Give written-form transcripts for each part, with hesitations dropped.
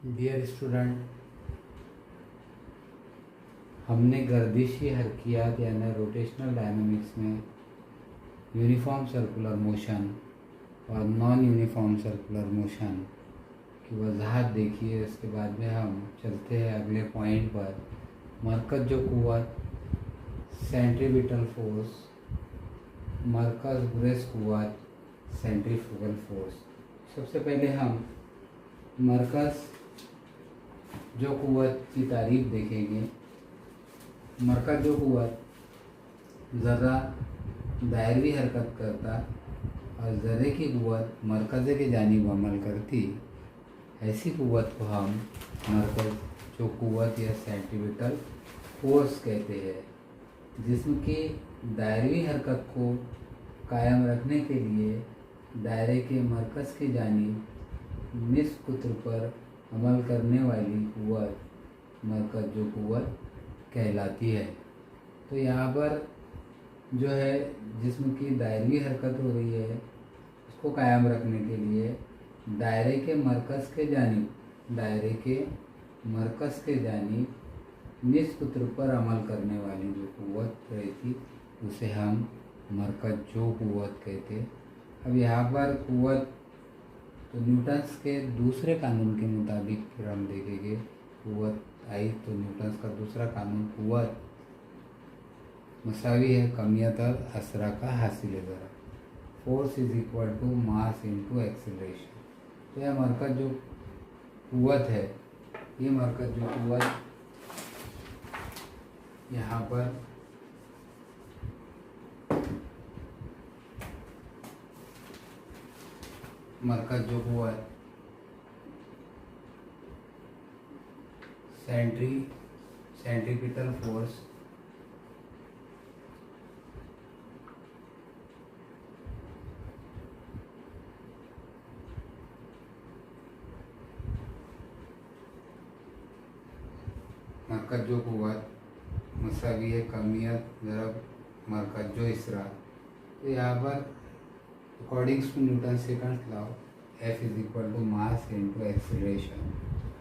Dear student, हमने गर्दिशी हरकियात यानी rotational dynamics में यूनिफॉर्म सर्कुलर मोशन और नॉन यूनिफॉर्म सर्कुलर मोशन की वजाहत देखी है। उसके बाद में हम चलते हैं अगले पॉइंट पर। मरकज़ जो क़ुव्वत, सेंट्रीपिटल फोर्स, मरकज़ गुरेज़ क़ुव्वत, सेंट्रीफ्यूगल फोर्स। सबसे पहले हम मरकज़ जो क़ुव्वत की तारीफ़ देखेंगे। मरकज़ जो क़ुव्वत ज़र्रा दायरवी हरकत करता और ज़र्रे की क़ुव्वत मरकज़े के जानिब अमल करती, ऐसी क़ुव्वत को हम मरकज़ जो क़ुव्वत या सेंट्रीपिटल फोर्स कहते हैं। जिस्म की दायरवी हरकत को कायम रखने के लिए दायरे के मरकज़ की जानिब निस्फ़ कुत्र पर अमल करने वाली क़ुव्वत मरकज़ जो क़ुव्वत कहलाती है। तो यहाँ पर जो है जिस्म की दायरवी हरकत हो रही है, उसको कायम रखने के लिए दायरे के मरकज़ के जानिब निस्फ़ कुत्र पर अमल करने वाली जो क़ुव्वत रहती, उसे हम मरकज़ जो क़ुव्वत कहते। अब यहाँ पर क़ुव्वत तो न्यूटन्स के दूसरे कानून के मुताबिक फिर हम देखेंगे। क़ुव्वत आई तो न्यूटन्स का दूसरा कानून, क़ुव्वत मसावी है कमियत और असरा का हासिल ज़रा, force is equal to mass into acceleration. तो यह मरकज़ जो क़ुव्वत है, ये मरकज़ जो क़ुव्वत यहाँ पर मरकज़ जो क़ुव्वत सेंट्रीपिटल फोर्स मरकज़ जो क़ुव्वत मसावी है कमियत ज़रब मरकज़ जो इसरा। तो यहाँ पर accordings to Newton second law F is equal to mass into acceleration.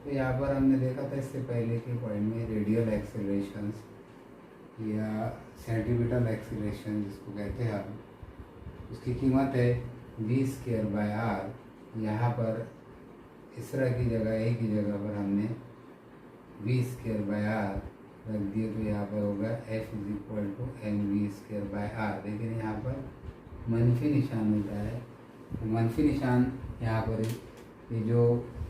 तो यहाँ पर हमने देखा था इससे पहले के पॉइंट में रेडियल एक्सीलरेशंस या सेंट्रीपिटल एक्सीलरेशन जिसको कहते हैं हम, उसकी कीमत है v²/r। यहाँ पर इसरा की जगह एक ही जगह पर हमने v²/r रख दिए, तो यहाँ पर होगा F is equal to mv²/r। लेकिन यहाँ पर मनफी निशान होता है, तो मनफी निशान यहाँ पर ये जो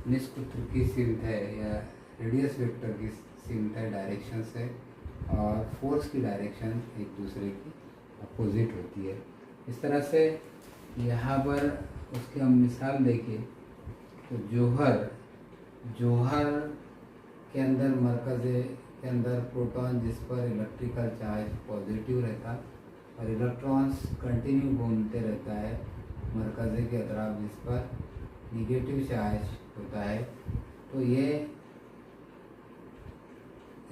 निस्फ़ कुत्र की सिमत है या रेडियस वेक्टर की सिमत है, डायरेक्शन से, और फोर्स की डायरेक्शन एक दूसरे की अपोजिट होती है। इस तरह से यहाँ पर उसकी हम मिसाल देखें तो जौहर के अंदर मरकज़े के अंदर प्रोटॉन जिस पर इलेक्ट्रिकल चार्ज पॉजिटिव रहता और इलेक्ट्रॉन्स कंटिन्यू घूमते रहता है मरकज़े के अतराफ जिस पर निगेटिव चार्ज होता है। तो ये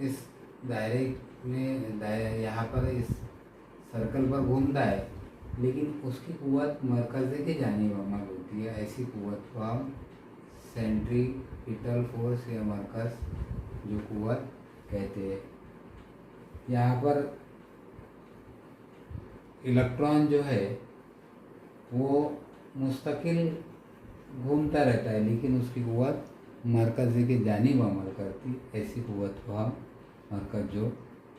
इस दायरे में यहाँ पर इस सर्कल पर घूमता है, लेकिन उसकी क़ुव्वत मरकज़े के जानिब अमल होती है। ऐसी क़ुव्वत को हम सेंट्रीपिटल फोर्स या मरकज़ जो क़ुव्वत कहते हैं। यहाँ पर इलेक्ट्रॉन जो है वो मुस्तकिल घूमता रहता है, लेकिन उसकी क़ुव्वत मरकज़े के जानिब अमल करती, ऐसी क़ुव्वत को हम मरकज़ जो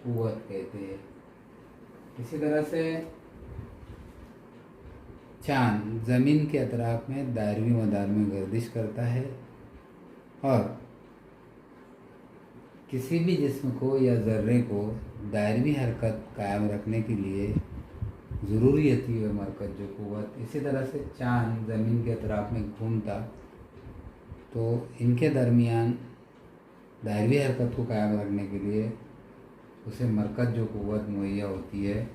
क़ुव्वत कहते हैं। इसी तरह से चाँद ज़मीन के अतराफ में दायरवी मदार में गर्दिश करता है और किसी भी जिस्म को या ज़र्रे को दायरवी हरकत कायम रखने के लिए ज़रूरी होती है मरकज़ जो क़ुव्वत। इसी तरह से चाँद ज़मीन के अतराफ में घूमता, तो इनके दरमियान दायरवी हरकत को कायम रखने के लिए उसे मरकज़ जो क़ुव्वत मुहैया होती है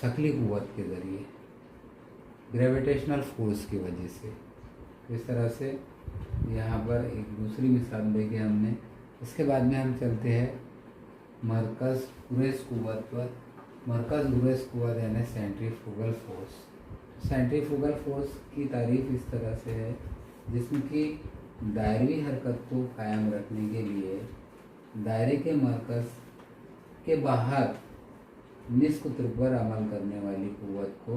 शक्ली क़ुव्वत के ज़रिए, ग्रेविटेशनल फोर्स की वजह से। इस तरह से यहाँ पर एक दूसरी मिसाल देके हमने, इसके बाद में हम चलते हैं मरकज़ गुरेज़ क़ुव्वत पर। मरकज़ गुरेज़ क़ुव्वत यानी सेंट्रीफ्यूगल फोर्स। सेंट्रीफ्यूगल फोर्स की तारीफ़ इस तरह से है, जिस्म की दायरवी हरकत को कायम रखने के लिए दायरे के मरकज़ के बाहर निष्कुत्र पर अमल करने वाली कुव्वत को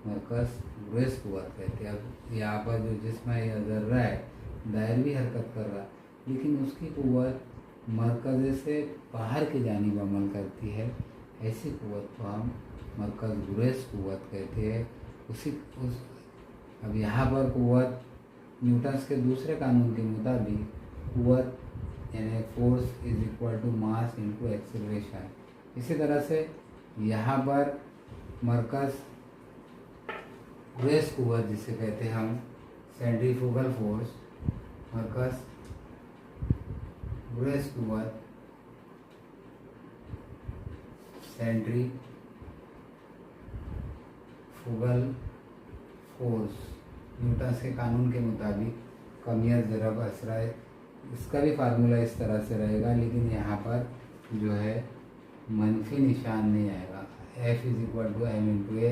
मरकज़ गुरेज कुव्वत कहते हैं। अब यहाँ पर जो जिस्म है या ज़र्रा है दायरवी हरकत कर रहा, लेकिन उसकी कुव्वत मरकज़ से बाहर की जानिब अमल करती है, ऐसी कुव्वत को हम मरकज़ गुरेज कुव्वत कहते हैं। अब यहाँ पर कुव्वत न्यूटन्स के दूसरे कानून के मुताबिक कुव्वत यानी force is equal to mass into acceleration. इसी तरह से यहाँ पर मरकज़ गुरेज कुव्वत जिसे कहते हैं हम सेंट्रीफ्यूगल फोर्स, मरकज़ गुरेज कुव्वत सेंट्रीफ्यूगल फोर्स न्यूटन के कानून के मुताबिक कमियत ज़रब असरा, इसका भी फार्मूला इस तरह से रहेगा, लेकिन यहाँ पर जो है मनफी निशान नहीं आएगा। F is equal to M into A,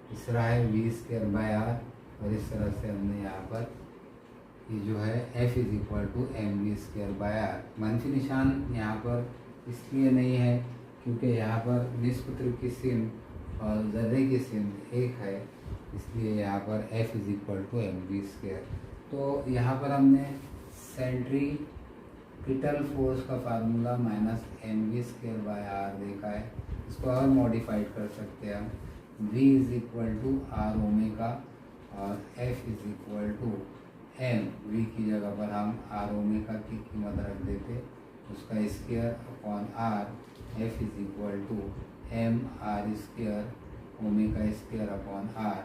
तीसरा है वी स्क्वायर बाय आर, और इस तरह से हमने यहाँ पर ये जो है F is equal to m v square by r. मनफी निशान यहाँ पर इसलिए नहीं है क्योंकि यहाँ पर निष्पुत्र की सिम और ज़र्रे की सिम एक है, इसलिए यहाँ पर F is equal to m v square. तो यहाँ पर हमने सेंट्रीपिटल फोर्स का formula minus m v square by r देखा है। इसको और मॉडिफाइड कर सकते हैं हम, V is equal to r omega और F is equal to m, V की जगह पर हम आर ओमेगा की कीमत रख देते, उसका square upon r, F is equal to M R square omega square upon are,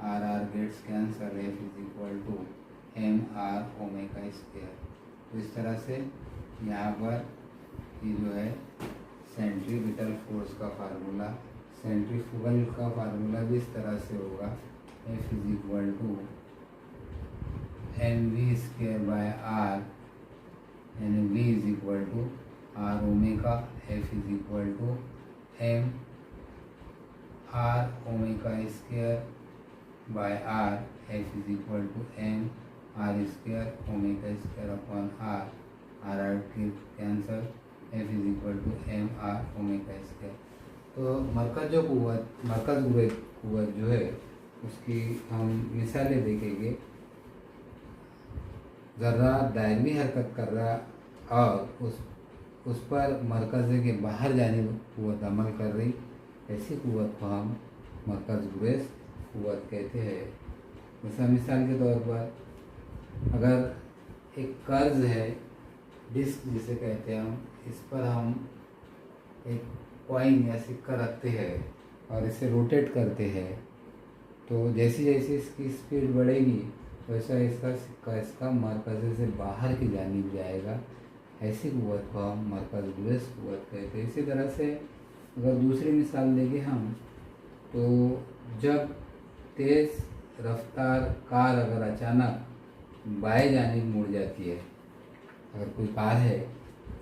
r gets cancel, F is equal to M R omega square. तो इस तरह से यहाँ पर ये जो है सेंट्रीपिटल फोर्स का फार्मूला, सेंट्रीफ्यूगल का फार्मूला भी इस तरह से होगा, F is equal to m v square by r, यानी V is equal to r omega, F is equal to M R omega square by R, F is equal to M R square omega square upon are, R की cancel, F is equal to M R omega square. तो मरकज़ गुरेज कुव्वत जो है उसकी हम मिसालें देखेंगे। ज़र्रा दायरवी हरकत कर रहा और उस पर मरकज़ के बाहर जाने कुव्वत अमल कर रही, ऐसी कुव्वत को हम मरकज़ गुरेज कुव्वत कहते हैं। जैसा मिसाल के तौर पर अगर एक कर्ज है, डिस्क जिसे कहते हैं हम, इस पर हम एक कॉइन या सिक्का रखते हैं और इसे रोटेट करते हैं, तो जैसी जैसी इसकी स्पीड बढ़ेगी वैसा इसका सिक्का इसका मरकज़ से बाहर की जानिब जाएगा। ऐसी कुव्वत को हम मरकज़ गुरेज कुव्वत कहते हैं। इसी तरह से अगर दूसरी मिसाल देंगे हम, तो जब तेज़ रफ्तार कार अगर अचानक बाएं जानिब मुड़ जाती है, अगर कोई कार है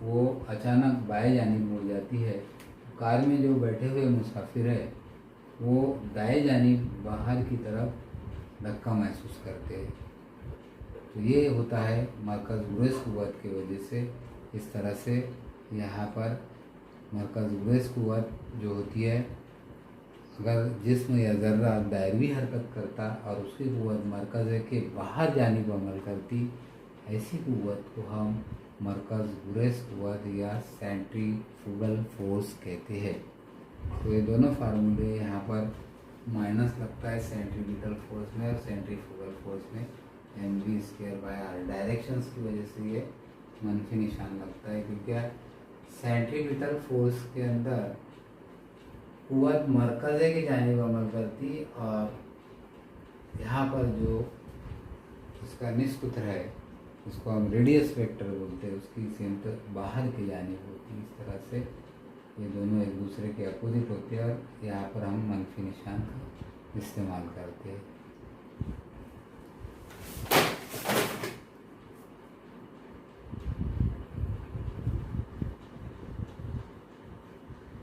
वो अचानक बाएं जानिब मुड़ जाती है, तो कार में जो बैठे हुए मुसाफिर है वो दाएं जानिब बाहर की तरफ धक्का महसूस करते हैं। तो ये होता है मरकज़ गुरेज कुव्वत की वजह से। इस तरह से यहाँ पर मरकज़ गुरेज कुव्वत जो होती है, अगर जिस्म या ज़र्रा दायरवी हरकत करता और उसकी कुव्वत मरकज़ के बाहर जानिब अमल करती, ऐसी कुव्वत को हम मरकज़ गुरेज कुव्वत या सेंट्रीफ्यूगल फोर्स कहते हैं। तो ये दोनों फार्मूले यहाँ पर माइनस लगता है सेंट्रीपिटल फोर्स में और सेंट्रीफ्यूगल फोर्स में, m v square by r. Directions की वजह से ये मनफी निशान लगता है, क्योंकि सेंट्रीपिटल फोर्स के अंदर कुव्वत मरकज़ की जानिब अमल करती और यहाँ पर जो उसका निष्पुत्र है उसको हम रेडियस वेक्टर बोलते हैं, उसकी सेंटर बाहर की जानिब होती है। इस तरह से ये दोनों एक दूसरे के अपोजिट होते हैं और यहाँ पर हम मनफी निशान का इस्तेमाल करते हैं।